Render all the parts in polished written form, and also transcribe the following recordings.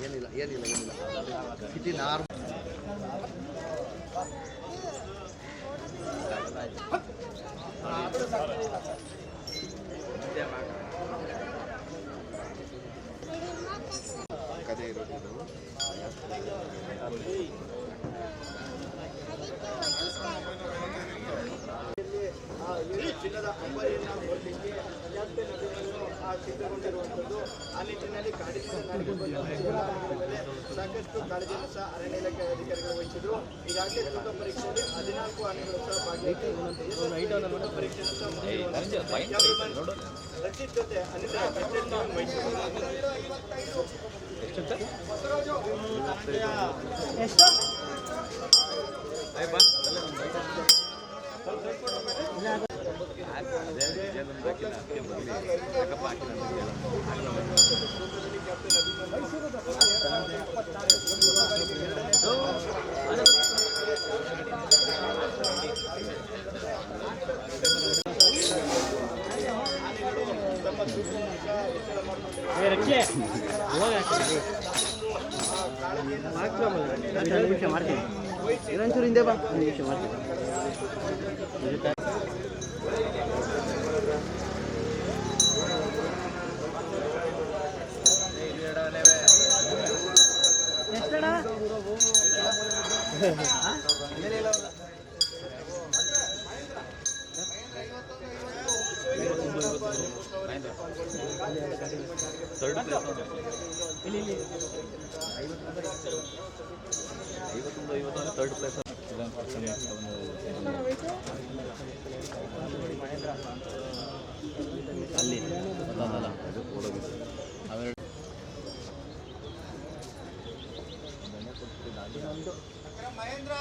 ಏನಿಲ್ಲ city normal ಕದೇ ಇರೋದು ಚಿನ್ನದ ಅಂಬರಿಯನ್ನು ನೋಡಲಿಕ್ಕೆ ಜಾಸ್ತಿ ನದಿಗಳನ್ನು ಸಿದ್ಧಗೊಂಡಿರುವಂಥದ್ದು. ಆ ನಿಟ್ಟಿನಲ್ಲಿ ಸಾಕಷ್ಟು ಕಾಳಜಿಯನ್ನು ಸಹ ಅರಣ್ಯ ಇಲಾಖೆ ಅಧಿಕಾರಿಗಳು ವಹಿಸಿದ್ರು. ಈಗಾಗಲೇ ತೂಕ ಪರೀಕ್ಷೆಯಲ್ಲಿ 14 ಆನೆಗಳು ಸಹ ಭಾಗಿಯಾಗಿರುವಂಥದ್ದು. ಪರೀಕ್ಷೆಯನ್ನು ಸಹ ರಚಿತ್ ಜೊತೆ ಅನಿತಾ ಮಾಡ್ತೀನಿ ಇನ್ನೊಂಚೂರು ಹಿಂದೆ ಬಾ ನಿಮಿಷ ಮಾಡ್ತೀನಿ. ಥರ್ಡ್ ಪ್ಲೇಸ್ ಅಲ್ಲಿ ಮಹೇಂದ್ರ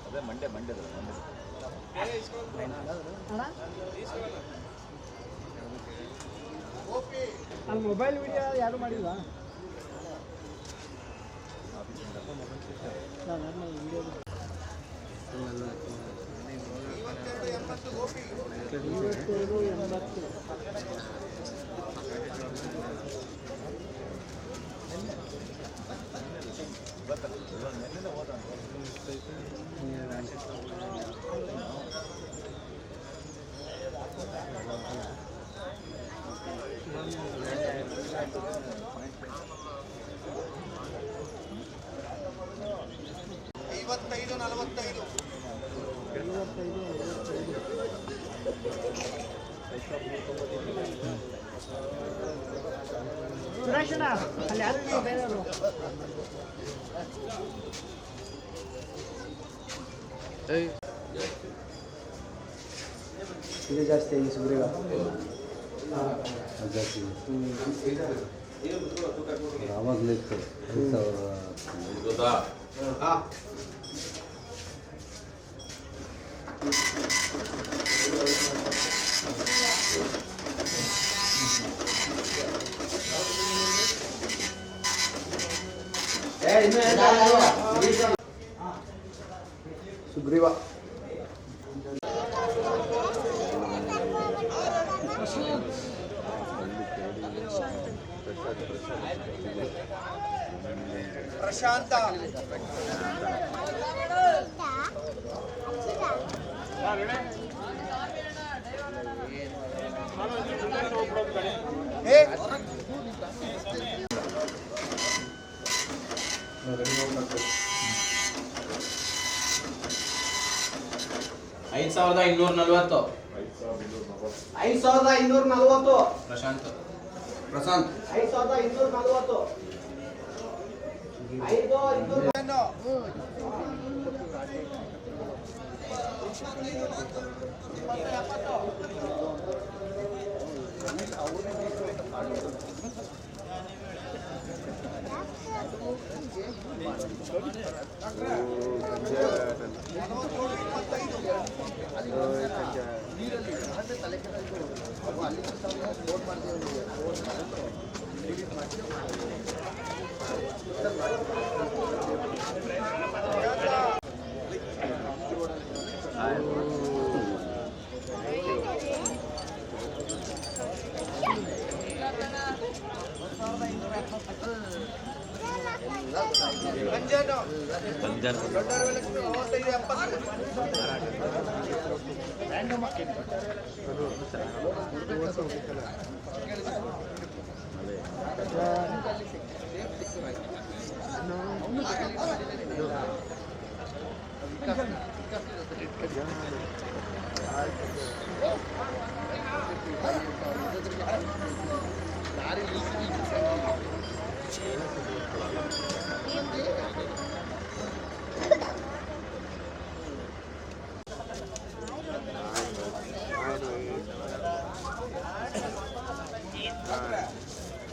ಅದೇ ಮಂಡ್ಯ ಅಲ್ಲಿ ಮೊಬೈಲ್ ವಿಡಿಯೋ ಯಾರು ಮಾಡಿಲ್ವಾ? ಅಲ್ಲಿ ಯಾರು ಬೇರೆಯವರು ಇದು ಜಾಸ್ತಿ ಆಗಿ ಸುಗ್ರೀವ ಜಾಸ್ತಿ ಆವಾಗಲೇ ಇತ್ತು 50,000 ಸುಗ್ರೀವ ಪ್ರಶಾಂತ $5,240 ಪ್ರಶಾಂತ್ ಪ್ರಶಾಂತ್ 5240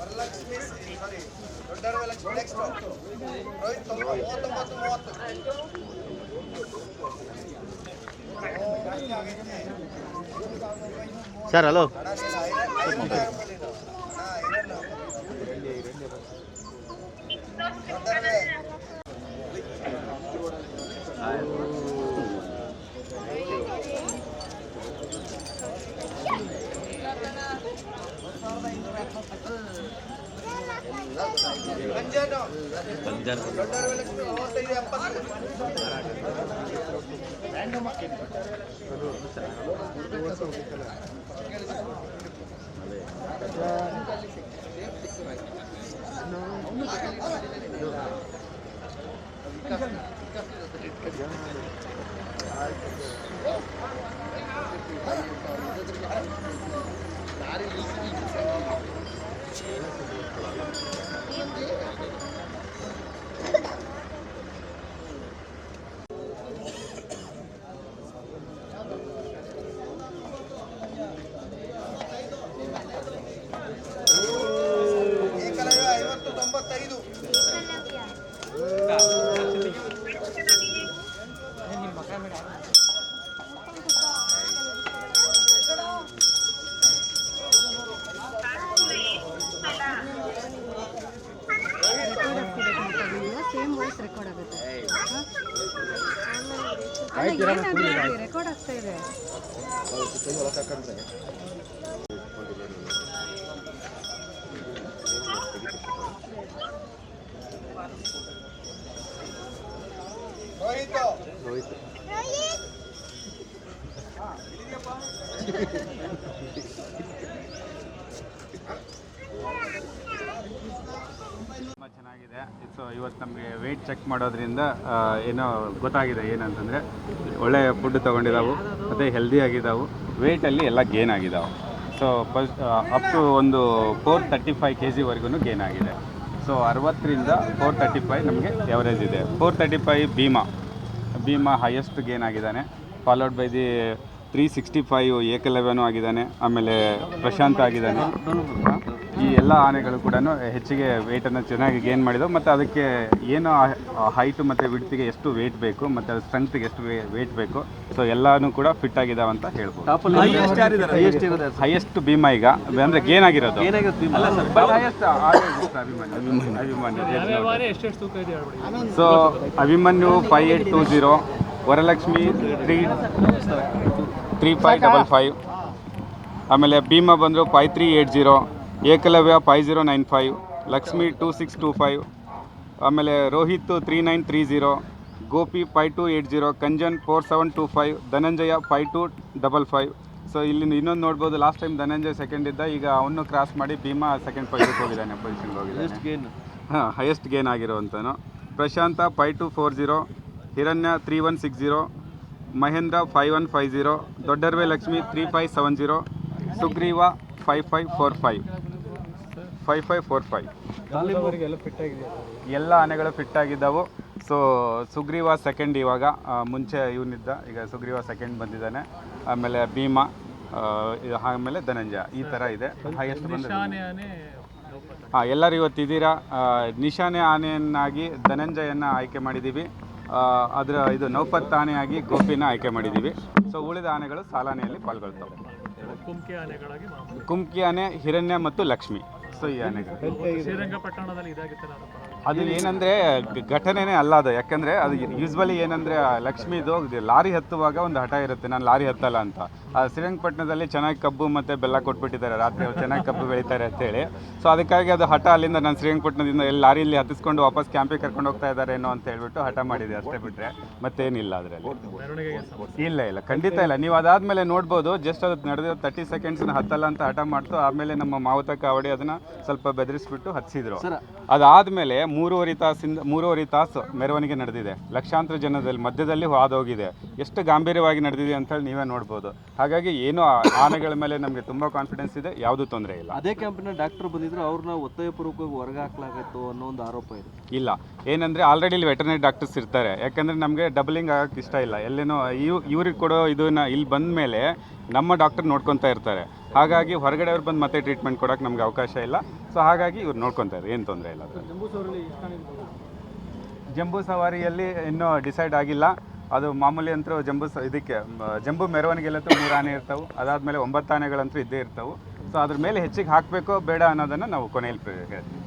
ವರಲಕ್ಷ್ಮಿ ಸಾರಿ ದೊಡ್ಡವರಲಕ್ಷ್ಮಿ next Rohith 39 sir hello same voice record ಆಗುತ್ತೆ ರೆಕಾರ್ಡ್ ಆಗ್ತಾ ಇದೆ. ರೋಹಿತ್ ತುಂಬ ಚೆನ್ನಾಗಿದೆ. ಸೊ ಇವತ್ತು ನಮಗೆ ವೆಯ್ಟ್ ಚೆಕ್ ಮಾಡೋದ್ರಿಂದ ಏನೋ ಗೊತ್ತಾಗಿದೆ ಏನಂತಂದರೆ ಒಳ್ಳೆಯ ಫುಡ್ ತೊಗೊಂಡಿದ್ದಾವೆ ಮತ್ತು ಹೆಲ್ದಿ ಆಗಿದ್ದಾವೆ, ವೆಯ್ಟಲ್ಲಿ ಎಲ್ಲ ಗೇನ್ ಆಗಿದ್ದಾವೆ. ಸೊ ಫಸ್ಟ್ ಅಪ್ ಟು ಒಂದು 435 kg ಗೇನ್ ಆಗಿದೆ. ಸೊ 60ರಿಂದ 435 ನಮಗೆ ಎವರೇಜ್ ಇದೆ. 435 ಭೀಮಾ ಹೈಯೆಸ್ಟ್ ಗೇನ್ ಆಗಿದ್ದಾನೆ, ಫಾಲೋಡ್ ಬೈ ದಿ 365 ಏಕಲವ್ಯನೂ ಆಗಿದ್ದಾನೆ, ಆಮೇಲೆ ಪ್ರಶಾಂತ್ ಆಗಿದ್ದಾನೆ. ಈ ಎಲ್ಲ ಆನೆಗಳು ಕೂಡ ಹೆಚ್ಚಿಗೆ ವೆಯ್ಟನ್ನು ಚೆನ್ನಾಗಿ ಗೇನ್ ಮಾಡಿದವು. ಮತ್ತು ಅದಕ್ಕೆ ಏನು ಹೈಟು ಮತ್ತು ವಿಡ್ತಿಗೆ ಎಷ್ಟು ವೆಯ್ಟ್ ಬೇಕು ಮತ್ತು ಅದು ಸ್ಟ್ರೆಂತ್ಗೆ ಎಷ್ಟು ವೆಯ್ಟ್ ಬೇಕು, ಸೊ ಎಲ್ಲನೂ ಕೂಡ ಫಿಟ್ ಆಗಿದ್ದಾವೆ ಅಂತ ಹೇಳ್ಬೋದು. ಹೈಯೆಸ್ಟ್ ಭೀಮಾ ಈಗ ಅಂದರೆ ಗೇನ್ ಆಗಿರೋದು. ಸೊ ಅಭಿಮನ್ಯು 5820, ವರಲಕ್ಷ್ಮಿ 3555, ಆಮೇಲೆ ಭೀಮಾ ಬಂದರು 5380, ಏಕಲವ್ಯ 5095, ಲಕ್ಷ್ಮಿ 2625, ಆಮೇಲೆ ರೋಹಿತ್ 3930, ಗೋಪಿ 5280, ಕಂಜನ್ 4725, ಧನಂಜಯ 5255. ಸೊ ಇಲ್ಲಿ ಇನ್ನೊಂದು ನೋಡ್ಬೋದು, ಲಾಸ್ಟ್ ಟೈಮ್ ಧನಂಜಯ ಸೆಕೆಂಡ್ ಇದ್ದ, ಈಗ ಅವನು ಕ್ರಾಸ್ ಮಾಡಿ ಭೀಮಾ ಸೆಕೆಂಡ್ ಪೊಸಿಷನ್ಗೆ ಹೋಗಿದ್ದಾನೆ, ಹಾಂ ಹೈಯೆಸ್ಟ್ ಗೇನ್ ಆಗಿರೋವಂಥನು. ಪ್ರಶಾಂತ 5240, ಹಿರಣ್ಯ 3160, ಮಹೇಂದ್ರ 5150, ದೊಡ್ಡರ್ವೆ ಲಕ್ಷ್ಮಿ 3570, ಸುಗ್ರೀವ 5545. 5545. ಎಲ್ಲ ಆನೆಗಳು ಫಿಟ್ ಆಗಿದ್ದಾವೆ. ಸೊ ಸುಗ್ರೀವ ಸೆಕೆಂಡ್ ಇವಾಗ, ಮುಂಚೆ ಇವನಿದ್ದ, ಈಗ ಸುಗ್ರೀವ ಸೆಕೆಂಡ್ ಬಂದಿದ್ದಾನೆ. ಆಮೇಲೆ ಭೀಮಾ, ಆಮೇಲೆ ಧನಂಜಯ, ಈ ಥರ ಇದೆ. ಎಷ್ಟು ಬಂದಿದೆ? ಎಲ್ಲರೂ ಇವತ್ತಿದ್ದೀರಾ. ನಿಶಾನೆ ಆನೆಯನ್ನಾಗಿ ಧನಂಜಯನ ಆಯ್ಕೆ ಮಾಡಿದ್ದೀವಿ. ಇದು ನೌಪತ್ ಆನೆಯಾಗಿ ಗೋಪಿನ ಆಯ್ಕೆ ಮಾಡಿದ್ದೀವಿ. ಸೊ ಉಳಿದ ಆನೆಗಳು ಸಾಲಾನೆಯಲ್ಲಿ ಪಾಲ್ಗೊಳ್ತವೆ. ಕುಮ್ಕಿ ಆನೆ, ಹಿರಣ್ಯ ಮತ್ತು ಲಕ್ಷ್ಮಿ. ಸೊ ಈ ಆನೆಗಳು ಅದು ಏನಂದರೆ ಘಟನೆನೇ ಅಲ್ಲ ಅದು. ಯಾಕಂದರೆ ಅದು ಯೂಸ್ವಲಿ ಏನಂದರೆ ಲಕ್ಷ್ಮೀದು ಲಾರಿ ಹತ್ತುವಾಗ ಒಂದು ಹಠ ಇರುತ್ತೆ, ನಾನು ಲಾರಿ ಹತ್ತಲ್ಲ ಅಂತ. ಶ್ರೀರಂಗಪಟ್ಟಣದಲ್ಲಿ ಚೆನ್ನಾಗಿ ಕಬ್ಬು ಮತ್ತು ಬೆಲ್ಲ ಕೊಟ್ಬಿಟ್ಟಿದ್ದಾರೆ, ರಾತ್ರಿ ಚೆನ್ನಾಗಿ ಕಬ್ಬು ಬೆಳೀತಾರೆ ಅಂತೇಳಿ. ಸೊ ಅದಕ್ಕಾಗಿ ಅದು ಹಠ ಅಲ್ಲಿಂದ ನಾನು ಶ್ರೀರಂಗಪಟ್ಟಣದಿಂದ ಎಲ್ಲಿ ಲಾರಿಯಲ್ಲಿ ಹತ್ತಿಸ್ಕೊಂಡು ವಾಪಸ್ ಕ್ಯಾಂಪಿಗೆ ಕರ್ಕೊಂಡು ಹೋಗ್ತಾ ಇದ್ದಾರೇನೋ ಅಂತ ಹೇಳ್ಬಿಟ್ಟು ಹಠ ಮಾಡಿದೆ, ಅಷ್ಟೇ ಬಿಟ್ಟರೆ ಮತ್ತೇನಿಲ್ಲ ಅದರಲ್ಲಿ. ಇಲ್ಲ ಖಂಡಿತ ಇಲ್ಲ. ನೀವು ಅದಾದಮೇಲೆ ನೋಡ್ಬೋದು, ಜಸ್ಟ್ ಅದು ನಡೆದಿರೋ 30 ಸೆಕೆಂಡ್ಸ್ನ ಹತ್ತಲ್ಲ ಅಂತ ಹಠ ಮಾಡ್ತು. ಆಮೇಲೆ ನಮ್ಮ ಮಾವುತ ಕಾವಡಿ ಅದನ್ನು ಸ್ವಲ್ಪ ಬೆದರಿಸ್ಬಿಟ್ಟು ಹತ್ತಿಸಿದ್ರು. ಅದಾದಮೇಲೆ 3.5 ತಾಸು ಮೆರವಣಿಗೆ ನಡೆದಿದೆ. ಲಕ್ಷಾಂತರ ಜನದಲ್ಲಿ ಮಧ್ಯದಲ್ಲಿ ಹಾದೋಗಿದೆ. ಎಷ್ಟು ಗಾಂಭೀರ್ಯವಾಗಿ ನಡೆದಿದೆ ಅಂತೇಳಿ ನೀವೇ ನೋಡ್ಬೋದು. ಹಾಗಾಗಿ ಏನೋ ಆನೆಗಳ ಮೇಲೆ ನಮಗೆ ತುಂಬ ಕಾನ್ಫಿಡೆನ್ಸ್ ಇದೆ, ಯಾವುದೂ ತೊಂದರೆ ಇಲ್ಲ. ಅದೇ ಕ್ಯಾಂಪಿನ ಡಾಕ್ಟರ್ ಬಂದಿದ್ರು, ಅವ್ರನ್ನ ಒತ್ತಾಯಪೂರ್ವಕವಾಗಿ ಹೊರಗೆ ಹಾಕಲಾಗಿತ್ತು ಅನ್ನೋ ಒಂದು ಆರೋಪ ಇದೆ. ಇಲ್ಲ, ಏನಂದರೆ ಆಲ್ರೆಡಿ ಇಲ್ಲಿ ವೆಟರ್ನರಿ ಡಾಕ್ಟರ್ಸ್ ಇರ್ತಾರೆ. ಯಾಕಂದರೆ ನಮಗೆ ಡಬಲಿಂಗ್ ಆಗೋಕ್ಕೆ ಇಷ್ಟ ಇಲ್ಲ. ಎಲ್ಲೇನೋ ಇವ್ರಿಗೆ ಕೊಡೋ ಇದನ್ನ ಇಲ್ಲಿ ಬಂದ ಮೇಲೆ ನಮ್ಮ ಡಾಕ್ಟರ್ ನೋಡ್ಕೊತಾ ಇರ್ತಾರೆ. ಹಾಗಾಗಿ ಹೊರಗಡೆ ಅವ್ರು ಬಂದು ಮತ್ತೆ ಟ್ರೀಟ್ಮೆಂಟ್ ಕೊಡೋಕ್ಕೆ ನಮಗೆ ಅವಕಾಶ ಇಲ್ಲ. ಸೊ ಹಾಗಾಗಿ ಇವ್ರು ನೋಡ್ಕೊತಾರೆ, ಏನು ತೊಂದರೆ ಇಲ್ಲ. ಜಂಬೂ ಸವಾರಿಯಲ್ಲಿ ಇನ್ನೂ ಡಿಸೈಡ್ ಆಗಿಲ್ಲ. ಅದು ಮಾಮೂಲಿ ಅಂತೂ ಜಂಬೂ ಮೆರವಣಿಗೆಲ್ಲಂತೂ 3 ಆನೆ ಇರ್ತವೆ. ಅದಾದಮೇಲೆ 9 ಆನೆಗಳಂತೂ ಇದ್ದೇ ಇರ್ತವೆ. ಸೊ ಅದ್ರ ಮೇಲೆ ಹೆಚ್ಚಿಗೆ ಹಾಕಬೇಕೋ ಬೇಡ ಅನ್ನೋದನ್ನು ನಾವು ಕೊನೆಯಲ್ಲಿ ಹೇಳ್ತೀವಿ.